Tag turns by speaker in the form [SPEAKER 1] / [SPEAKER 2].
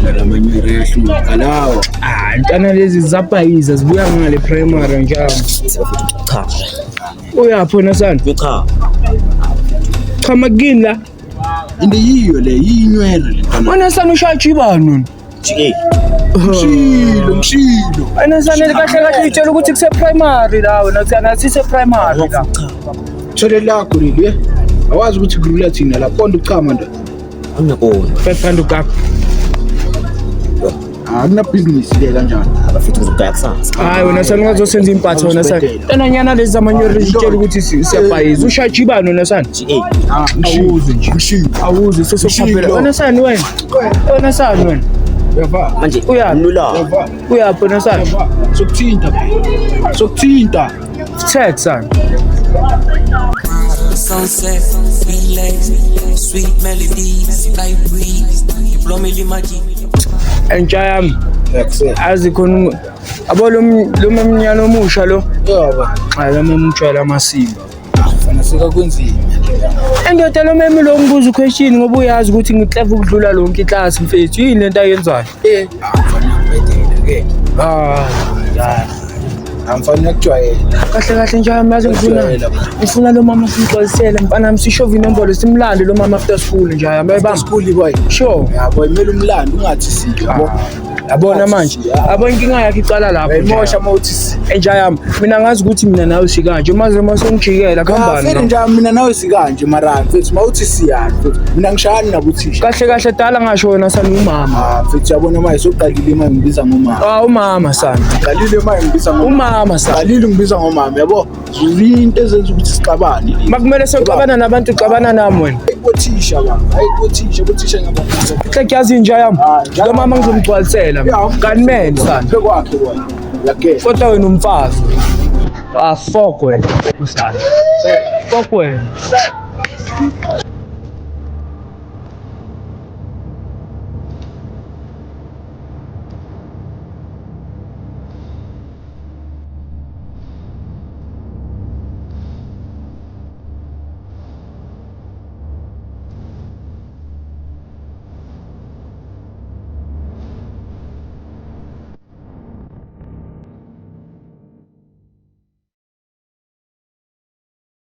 [SPEAKER 1] Ngiyabona lamanyere yahluka lawo.
[SPEAKER 2] Intana lezi zaphayiza zibuya ngale primary njalo.
[SPEAKER 1] Cha.
[SPEAKER 2] Uyapho nasana?
[SPEAKER 1] Cha.
[SPEAKER 2] Cha makini la.
[SPEAKER 1] Inde yiyo le yinywele lentana.
[SPEAKER 2] Wena sana ushaji ibani?
[SPEAKER 1] Jike. Mshilo.
[SPEAKER 2] Wena sana kahle kahle itshela ukuthi kuse primary la wena nathi se primary la.
[SPEAKER 1] Thole lakho leli. Awazi ukuthi kulula thina la ponda uchama ndoda.
[SPEAKER 3] Angiyabona.
[SPEAKER 2] 500 kakho.
[SPEAKER 1] Akuna business le kanjani.
[SPEAKER 3] Abafithu ngizogaya kusasa.
[SPEAKER 2] Hayi wena sana ungazosenza impatho wena sana. Enanyana lezi zamanyoro zitshela ukuthi siyabhayiza. Ushaji ibani wena sana?
[SPEAKER 3] GA.
[SPEAKER 1] Awuzi nje mshilo.
[SPEAKER 2] Awuzi sesokhaphela. Wena sana wena. Wena sana wena.
[SPEAKER 1] Uyava?
[SPEAKER 3] Manje
[SPEAKER 2] Uyaphi?
[SPEAKER 3] nula.
[SPEAKER 2] Uyaphi wena sana?
[SPEAKER 1] Sokuthinta.
[SPEAKER 2] Chat sana.
[SPEAKER 4] Sunset, relax, sweet melodies, like breeze. You blow me the magic.
[SPEAKER 2] Entsha yami
[SPEAKER 1] Excellent.
[SPEAKER 2] azi khona abo lo memnyano omusha lo.
[SPEAKER 1] Yaba.
[SPEAKER 2] Hayi lo memutshwala amasimba.
[SPEAKER 1] Fana sika kwenzima.
[SPEAKER 2] Endoda lo memi lo ngibuza question ngoba uyazi ukuthi ngicleve ukudlula lonke iclass mfethu yini lento ayenzayo.
[SPEAKER 1] Fana ngibedela ke.
[SPEAKER 2] Ya.
[SPEAKER 1] Amfana ukujwayela.
[SPEAKER 2] Kahle kahle nje yazi ngifuna lo mama simxolisele mfana nami sishove inombolo simlande lo mama after school nje yabamba.
[SPEAKER 1] School boy.
[SPEAKER 2] Sure.
[SPEAKER 1] Yabo imele umlando ungathi sike yabo.
[SPEAKER 2] Yabona manje yabo inkinga yakhe icala lapho
[SPEAKER 1] Imosha mawuthi
[SPEAKER 2] enja yami mina ngazi ukuthi mina nawe sikanje maze masongijikela khambani
[SPEAKER 1] Fena nje mina nawe sikanje mara mfethu mawuthi siyani mfethu mina ngishayani nabuthisha.
[SPEAKER 2] kahle kahle dala ngasho wena sana umama
[SPEAKER 1] Mfethu yabona manje soqalile ima ngibiza ngomama.
[SPEAKER 2] umama sana
[SPEAKER 1] Qalile ima ngibiza ngomama.
[SPEAKER 2] umama sana
[SPEAKER 1] Qalile ngibiza ngomama yabo. Izinto ezenza ukuthi sixabane.
[SPEAKER 2] makumele soxabana nabantu uxabana nami wena
[SPEAKER 1] Ayikothisha baba. Ayikothisha ngiyabona.
[SPEAKER 2] hleki yazi inja yami lo mama ngizomgcwalisela kanimeni sana
[SPEAKER 1] Bekwakhe wena. Yake.
[SPEAKER 2] kodwa wena umfazi fuck wena usana fuck wena